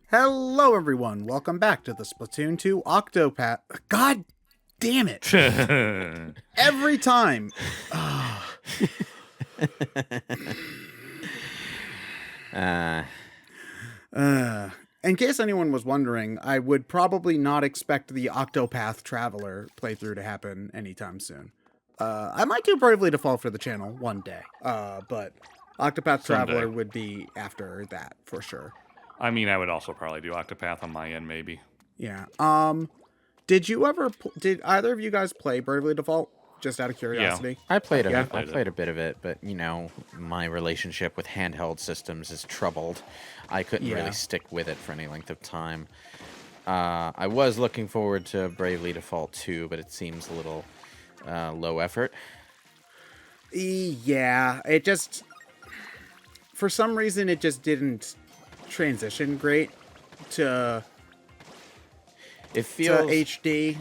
Hello, everyone. Welcome back to the Splatoon 2 Octo. God damn it. Every time. In case anyone was wondering, I would probably not expect the Octopath Traveler playthrough to happen anytime soon. I might do Bravely Default for the channel one day, but Octopath Traveler would be after that for sure. I mean, I would also probably do Octopath on my end, maybe. Yeah. Did either of you guys play Bravely Default? Just out of curiosity. Yeah. I played a bit of it, but my relationship with handheld systems is troubled. I couldn't really stick with it for any length of time. I was looking forward to Bravely Default 2, but it seems a little low effort. Yeah, it just, for some reason, it just didn't transition great to HD.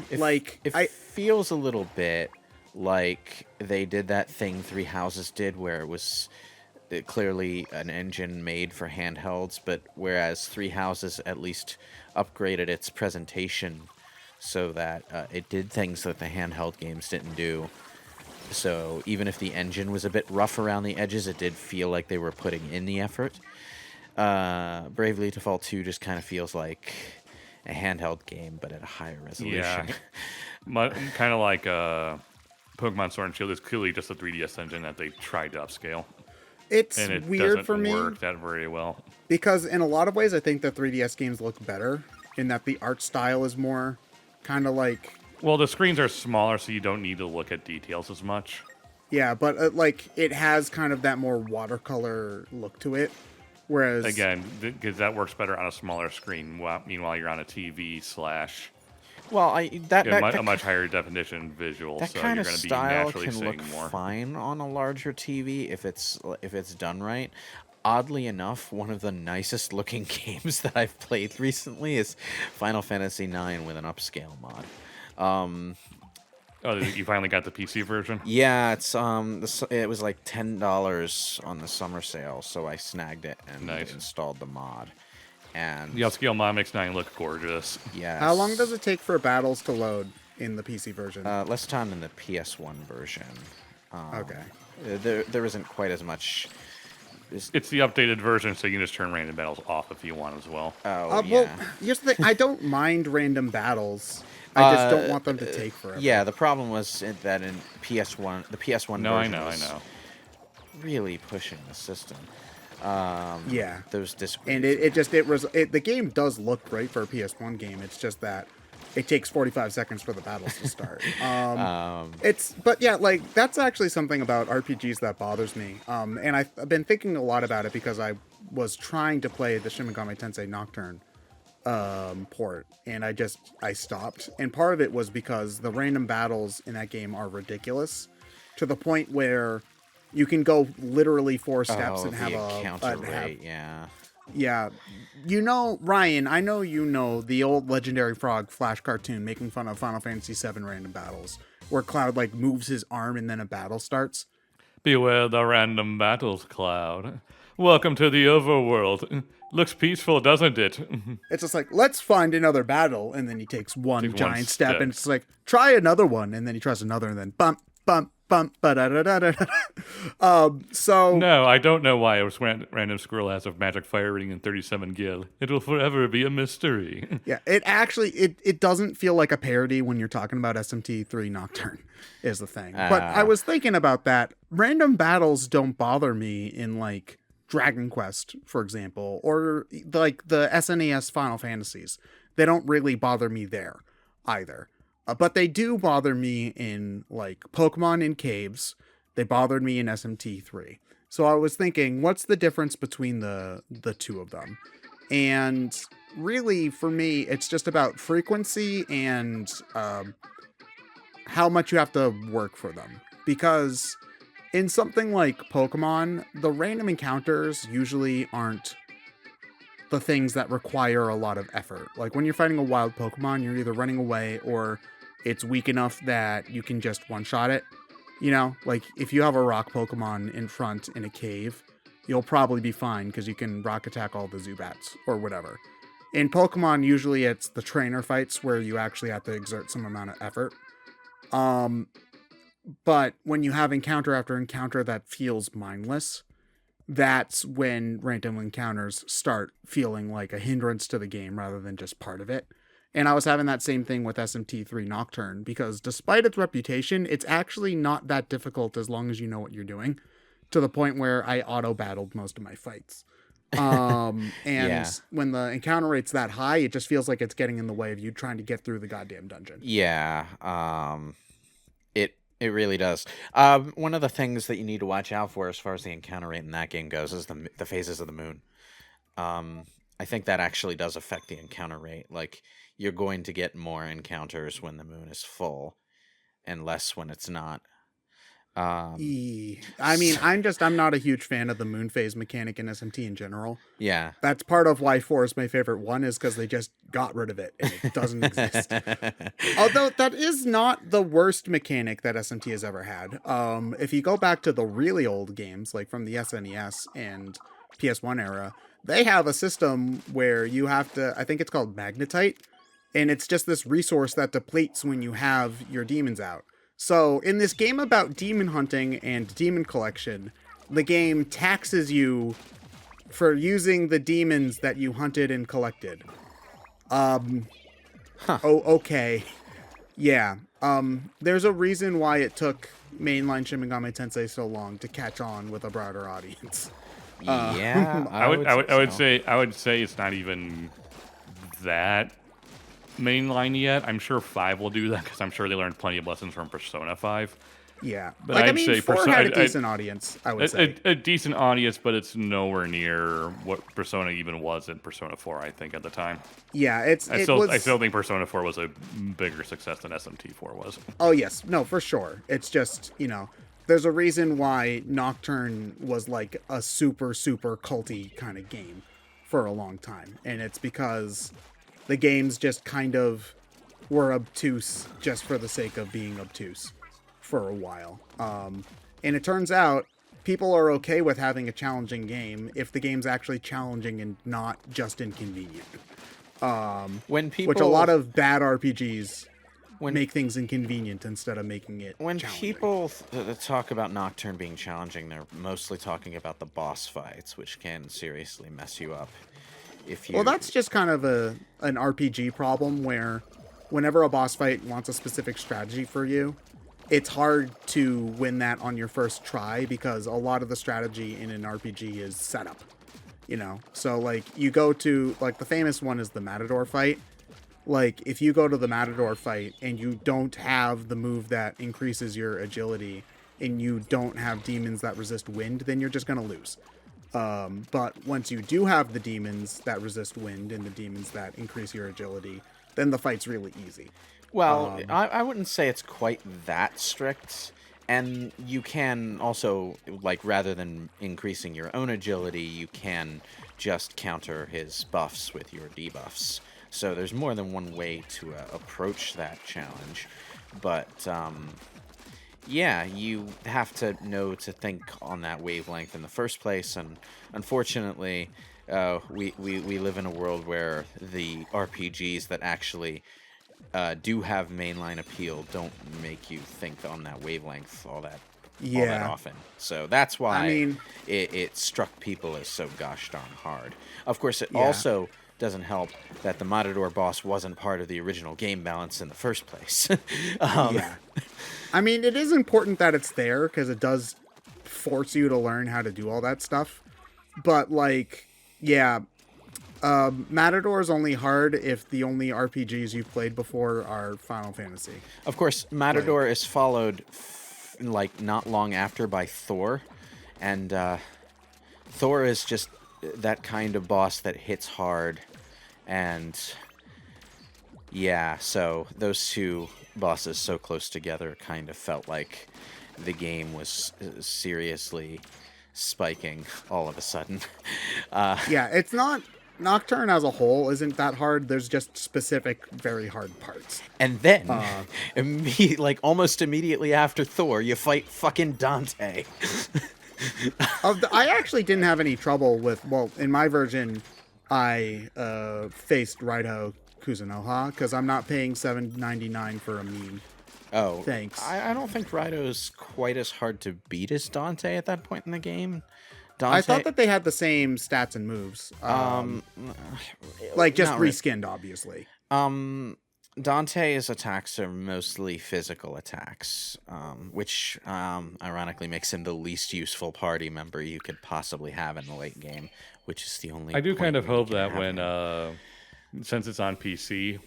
It feels a little bit like they did that thing Three Houses did, where it was clearly an engine made for handhelds, but whereas Three Houses at least upgraded its presentation so that it did things that the handheld games didn't do. So even if the engine was a bit rough around the edges, it did feel like they were putting in the effort. Bravely Default 2 just kind of feels like a handheld game, but at a higher resolution. Yeah, kind of like Pokemon Sword and Shield is clearly just a 3DS engine that they tried to upscale. It's and it weird for me. Work that very well. Because in a lot of ways, I think the 3DS games look better in that the art style is more kind of like... Well, the screens are smaller, so you don't need to look at details as much. Yeah, but it has kind of that more watercolor look to it. Whereas... Again, because that works better on a smaller screen. Meanwhile, you're on a TV / Well, a much higher definition visual, that so kind you're of going to be style naturally can seeing look more. fine on a larger TV if it's done right. Oddly enough, one of the nicest looking games that I've played recently is Final Fantasy IX with an upscale mod. Oh, you finally got the PC version? Yeah, it's it was like $10 on the summer sale, so I snagged it and installed the mod. And the upscale mod makes 9 look gorgeous. Yes. How long does it take for battles to load in the PC version? Less time than the PS1 version. Okay. There isn't quite as much. It's the updated version, so you can just turn random battles off if you want as well. Oh, yeah. Well, here's the thing. I don't mind random battles. I just don't want them to take forever. Yeah, the problem was that in PS1, the PS1 version I know. really pushing the system. Yeah. Those disc. And the game does look great for a PS1 game. It's just that it takes 45 seconds for the battles to start. But yeah, like that's actually something about RPGs that bothers me. And I've been thinking a lot about it because I was trying to play the Shin Megami Tensei Nocturne port, and I stopped. And part of it was because the random battles in that game are ridiculous to the point where you can go literally 4 steps and have a counter rate. Yeah. Ryan, I know you know the old Legendary Frog Flash cartoon making fun of Final Fantasy VII random battles, where Cloud like moves his arm and then a battle starts. Beware the random battles, Cloud. Welcome to the overworld. Looks peaceful, doesn't it? It's just like, let's find another battle, and then he takes one giant step, and it's like, try another one, and then he tries another, and then bump, bump, bump, ba-da-da-da-da-da. No, I don't know why a random squirrel has a magic fire rating in 37 gil. It will forever be a mystery. Yeah, it doesn't feel like a parody when you're talking about SMT3 Nocturne, is the thing. But I was thinking about that. Random battles don't bother me in, like, Dragon Quest, for example, or like the SNES Final Fantasies. They don't really bother me there either. But they do bother me in like Pokemon in caves. They bothered me in SMT3. So I was thinking, what's the difference between the two of them? And really, for me, it's just about frequency and how much you have to work for them. Because in something like Pokemon, the random encounters usually aren't the things that require a lot of effort. Like when you're fighting a wild Pokemon, you're either running away or it's weak enough that you can just one-shot it. You know, like if you have a rock Pokemon in front in a cave, you'll probably be fine because you can rock attack all the Zubats or whatever. In Pokemon, usually it's the trainer fights where you actually have to exert some amount of effort. But when you have encounter after encounter that feels mindless, that's when random encounters start feeling like a hindrance to the game rather than just part of it. And I was having that same thing with SMT3 Nocturne, because despite its reputation, it's actually not that difficult as long as you know what you're doing, to the point where I auto-battled most of my fights. When the encounter rate's that high, it just feels like it's getting in the way of you trying to get through the goddamn dungeon. It really does. One of the things that you need to watch out for as far as the encounter rate in that game goes is the phases of the moon. I think that actually does affect the encounter rate. Like, you're going to get more encounters when the moon is full and less when it's not. I mean, I'm not a huge fan of the moon phase mechanic in SMT in general. Yeah. That's part of why 4 is my favorite one, is because they just got rid of it and it doesn't exist. Although that is not the worst mechanic that SMT has ever had. If you go back to the really old games, like from the SNES and PS1 era, they have a system where you have to, I think it's called Magnetite, and it's just this resource that depletes when you have your demons out. So, in this game about demon hunting and demon collection, the game taxes you for using the demons that you hunted and collected. Okay. Yeah. There's a reason why it took mainline Shin Megami Tensei so long to catch on with a broader audience. I would say it's not even that mainline yet. I'm sure 5 will do that, because I'm sure they learned plenty of lessons from Persona 5. Yeah, but I'd say 4 had a decent audience, I would say. A decent audience, but it's nowhere near what Persona even was in Persona 4, I think, at the time. Yeah, I still think Persona 4 was a bigger success than SMT4 was. Oh, yes. No, for sure. It's just, there's a reason why Nocturne was like a super, super culty kind of game for a long time. And it's because the games just kind of were obtuse just for the sake of being obtuse for a while. And it turns out people are okay with having a challenging game if the game's actually challenging and not just inconvenient. Which a lot of bad RPGs make things inconvenient instead of making it challenging. People talk about Nocturne being challenging, they're mostly talking about the boss fights, which can seriously mess you up. Well, that's just kind of an RPG problem, where whenever a boss fight wants a specific strategy for you, it's hard to win that on your first try, because a lot of the strategy in an RPG is setup. So like you go to, like, the famous one is the Matador fight. Like, if you go to the Matador fight and you don't have the move that increases your agility and you don't have demons that resist wind, then you're just going to lose. But once you do have the demons that resist wind and the demons that increase your agility, then the fight's really easy. Well, I wouldn't say it's quite that strict. And you can also, like, rather than increasing your own agility, you can just counter his buffs with your debuffs. So there's more than one way to approach that challenge. But, yeah, you have to know to think on that wavelength in the first place. And unfortunately, we live in a world where the RPGs that actually do have mainline appeal don't make you think on that wavelength all that often. So that's why it struck people as so gosh darn hard. Of course, it also doesn't help that the Matador boss wasn't part of the original game balance in the first place. I mean, it is important that it's there, because it does force you to learn how to do all that stuff. But, like, Matador is only hard if the only RPGs you've played before are Final Fantasy. Of course, Matador is followed, not long after by Thor. And Thor is just that kind of boss that hits hard. And, so those two bosses so close together kind of felt like the game was seriously spiking all of a sudden. It's not... Nocturne as a whole isn't that hard. There's just specific, very hard parts. And then, almost immediately after Thor, you fight fucking Dante. I actually didn't have any trouble with, in my version, I faced Raito Kuzunoha, because I'm not paying $7.99 for a meme. Oh, thanks. I don't think Raito's quite as hard to beat as Dante at that point in the game. Dante, I thought that they had the same stats and moves. Like just reskinned, obviously. Dante's attacks are mostly physical attacks, which ironically makes him the least useful party member you could possibly have in the late game, which is the only. I do kind of hope that when, since it's on PC,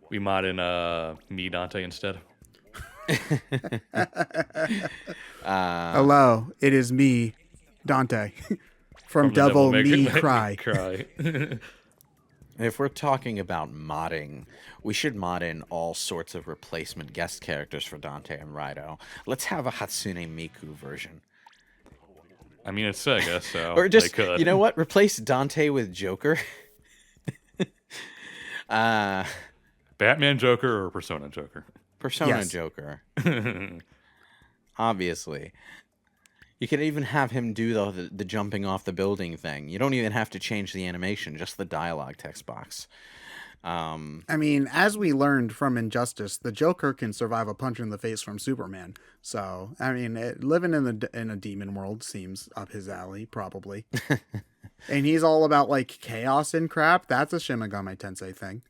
we mod in me Dante instead. Hello, it is me, Dante, from Devil Me Cry. If we're talking about modding, we should mod in all sorts of replacement guest characters for Dante and Raito. Let's have a Hatsune Miku version. I mean, it's Sega, so or just, they could. You know what? Replace Dante with Joker. Batman Joker or Persona Joker? Persona Joker. Obviously. You could even have him do the jumping off the building thing. You don't even have to change the animation, just the dialogue text box. I mean, as we learned from Injustice, the Joker can survive a punch in the face from Superman. So, I mean, living in a demon world seems up his alley, probably. And he's all about, like, chaos and crap. That's a Shin Megami Tensei thing.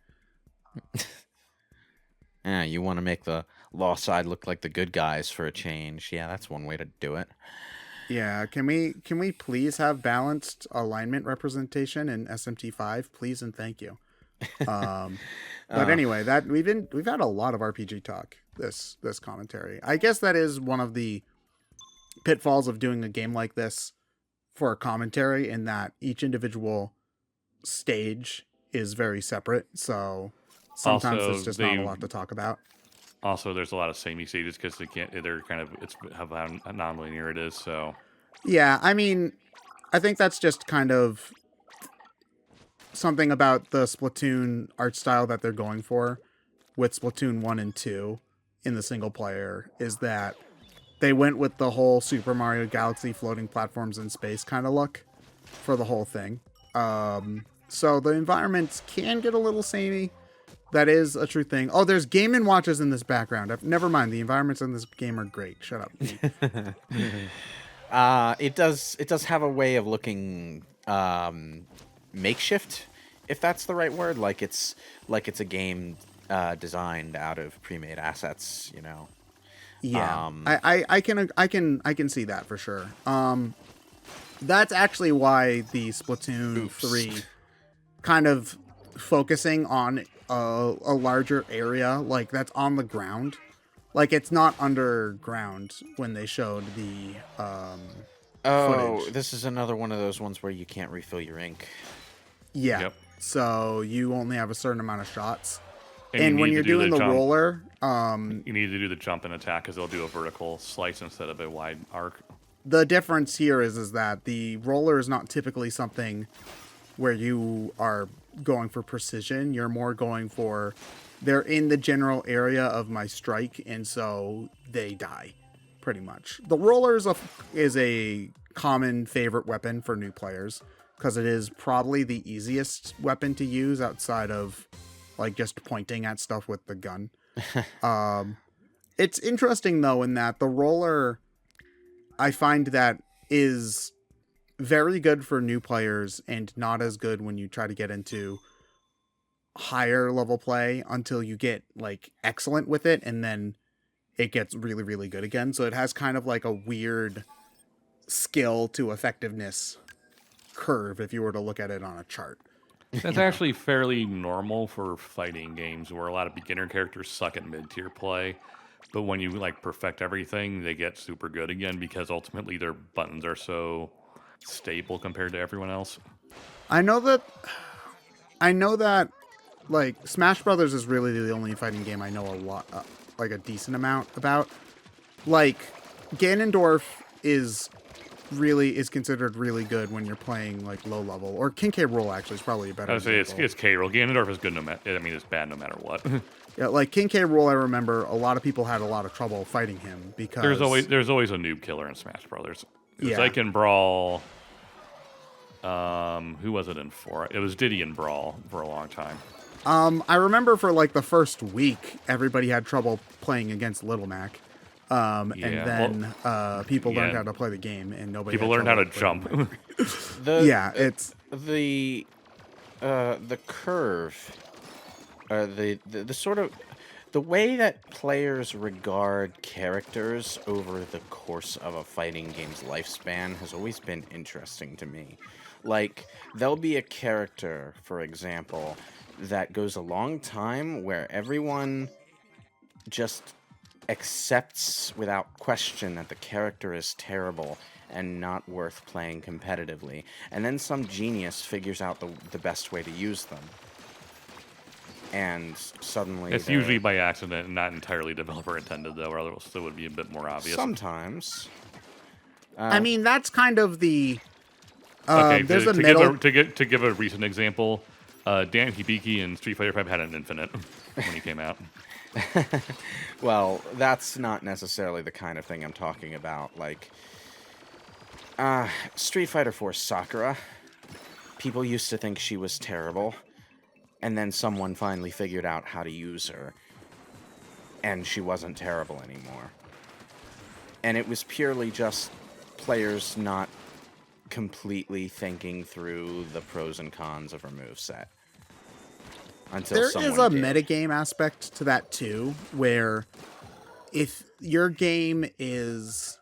Yeah, you want to make the law side look like the good guys for a change. Yeah, that's one way to do it. Yeah, can we please have balanced alignment representation in SMT5, please and thank you. But anyway, that we've had a lot of RPG talk this commentary. I guess that is one of the pitfalls of doing a game like this for a commentary, in that each individual stage is very separate. So sometimes also, there's just not a lot to talk about. Also, there's a lot of samey stages because they're kind of, it's how non-linear it is. So yeah, I mean, I think that's just kind of something about the Splatoon art style that they're going for with Splatoon 1 and 2 in the single player, is that they went with the whole Super Mario Galaxy floating platforms in space kind of look for the whole thing. So the environments can get a little samey. That is a true thing. Oh, there's Game & Watches in this background. Never mind. The environments in this game are great. Shut up. It does have a way of looking makeshift, if that's the right word. Like it's a game designed out of pre-made assets, you know. Yeah, I can see that for sure. That's actually why the Splatoon 3 kind of focusing on a larger area, like that's on the ground, like it's not underground when they showed the footage. This is another one of those ones where you can't refill your ink. Yeah. Yep. So you only have a certain amount of shots. And And when you're doing the jump, roller, you need to do the jump and attack because they'll do a vertical slice instead of a wide arc. the difference here is that the roller is not typically something where you are going for precision. You're more going for, they're in the general area of my strike, and so they die, pretty much. The roller is a common favorite weapon for new players because it is probably the easiest weapon to use outside of like just pointing at stuff with the gun. It's interesting though in that the roller, I find that is very good for new players and not as good when you try to get into higher level play until you get like excellent with it, and then it gets really, really good again. So it has kind of like a weird skill to effectiveness curve if you were to look at it on a chart. That's actually fairly normal for fighting games where a lot of beginner characters suck at mid-tier play. But when you like perfect everything, they get super good again because ultimately their buttons are so stable compared to everyone else. I know that like Smash Brothers is really the only fighting game I know a lot, like a decent amount about. Like Ganondorf is considered really good when you're playing like low level, or King K. Rool actually is probably a better. I would say it's K. Rool. Ganondorf is good no matter. I mean, it's bad no matter what. Yeah, like King K. Rool, I remember a lot of people had a lot of trouble fighting him because there's always a noob killer in Smash Brothers. Yeah. I can brawl Who was it in for? It was Diddy and Brawl for a long time. I remember for like the first week, everybody had trouble playing against Little Mac. And then people learned how to play the game, and nobody. People learned how to jump. It's the curve, the sort of the way that players regard characters over the course of a fighting game's lifespan has always been interesting to me. Like, there'll be a character, for example, that goes a long time where everyone just accepts without question that the character is terrible and not worth playing competitively. And then some genius figures out the best way to use them. And suddenly it's usually by accident and not entirely developer intended, though, or else it would be a bit more obvious. Sometimes. I mean, that's kind of the... okay, there's to give a recent example, Dan Hibiki in Street Fighter V had an infinite when he came out. Well, that's not necessarily the kind of thing I'm talking about. Like, Street Fighter 4 Sakura, people used to think she was terrible, and then someone finally figured out how to use her, and she wasn't terrible anymore. And it was purely just players not completely thinking through the pros and cons of her moveset. There is a metagame aspect to that too, where if your game is,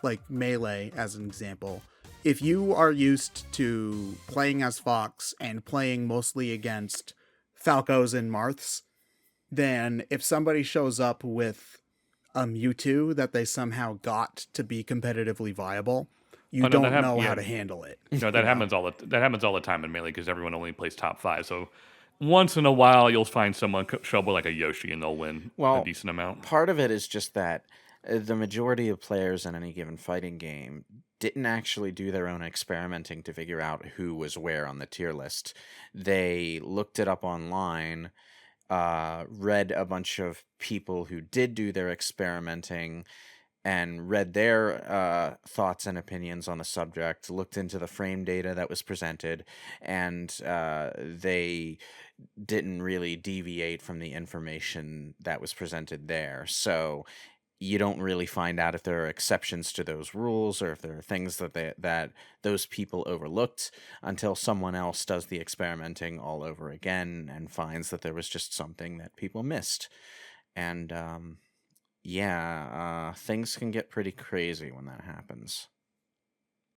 like Melee as an example, if you are used to playing as Fox and playing mostly against Falcos and Marths, then if somebody shows up with a Mewtwo that they somehow got to be competitively viable, you don't know how to handle it. No, that happens all the time in Melee because everyone only plays top 5. So once in a while, you'll find someone show up with like a Yoshi and they'll win a decent amount. Part of it is just that the majority of players in any given fighting game didn't actually do their own experimenting to figure out who was where on the tier list. They looked it up online, read a bunch of people who did do their experimenting, and read their thoughts and opinions on the subject, looked into the frame data that was presented, and they didn't really deviate from the information that was presented there. So you don't really find out if there are exceptions to those rules or if there are things that those people overlooked until someone else does the experimenting all over again and finds that there was just something that people missed. And things can get pretty crazy when that happens.